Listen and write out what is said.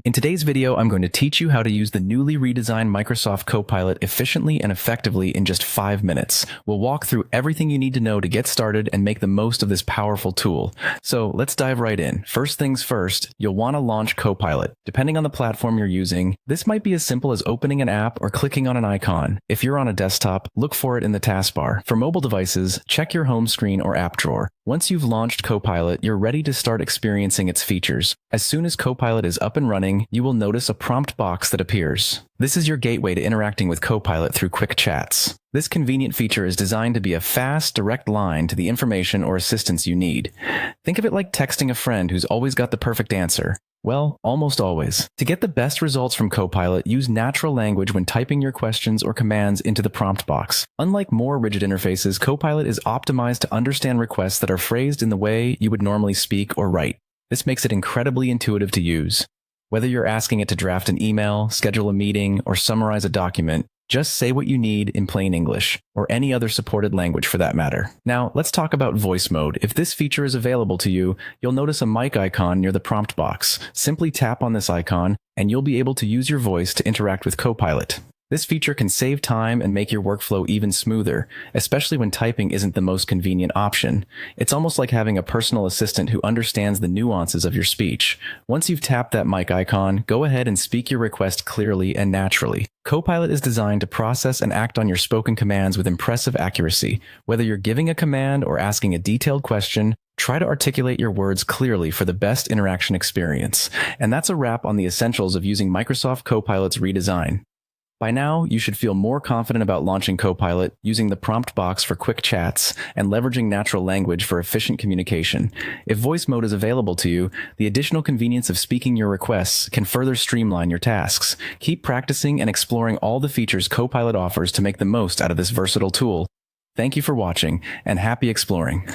In today's video, I'm going to teach you how to use the newly redesigned Microsoft Copilot efficiently and effectively in just 5 minutes. We'll walk through everything you need to know to get started and make the most of this powerful tool. So let's dive right in. First things first, you'll want to launch Copilot. Depending on the platform you're using, this might be as simple as opening an app or clicking on an icon. If you're on a desktop, look for it in the taskbar. For mobile devices, check your home screen or app drawer. Once you've launched Copilot, you're ready to start experiencing its features. As soon as Copilot is up and running, you will notice a prompt box that appears. This is your gateway to interacting with Copilot through quick chats. This convenient feature is designed to be a fast, direct line to the information or assistance you need. Think of it like texting a friend who's always got the perfect answer. Well, almost always. To get the best results from Copilot, use natural language when typing your questions or commands into the prompt box. Unlike more rigid interfaces, Copilot is optimized to understand requests that are phrased in the way you would normally speak or write. This makes it incredibly intuitive to use. Whether you're asking it to draft an email, schedule a meeting, or summarize a document, just say what you need in plain English, or any other supported language for that matter. Now, let's talk about voice mode. If this feature is available to you, you'll notice a mic icon near the prompt box. Simply tap on this icon, and you'll be able to use your voice to interact with Copilot. This feature can save time and make your workflow even smoother, especially when typing isn't the most convenient option. It's almost like having a personal assistant who understands the nuances of your speech. Once you've tapped that mic icon, go ahead and speak your request clearly and naturally. Copilot is designed to process and act on your spoken commands with impressive accuracy. Whether you're giving a command or asking a detailed question, try to articulate your words clearly for the best interaction experience. And that's a wrap on the essentials of using Microsoft Copilot's redesign. By now, you should feel more confident about launching Copilot, using the prompt box for quick chats, and leveraging natural language for efficient communication. If voice mode is available to you, the additional convenience of speaking your requests can further streamline your tasks. Keep practicing and exploring all the features Copilot offers to make the most out of this versatile tool. Thank you for watching, and happy exploring.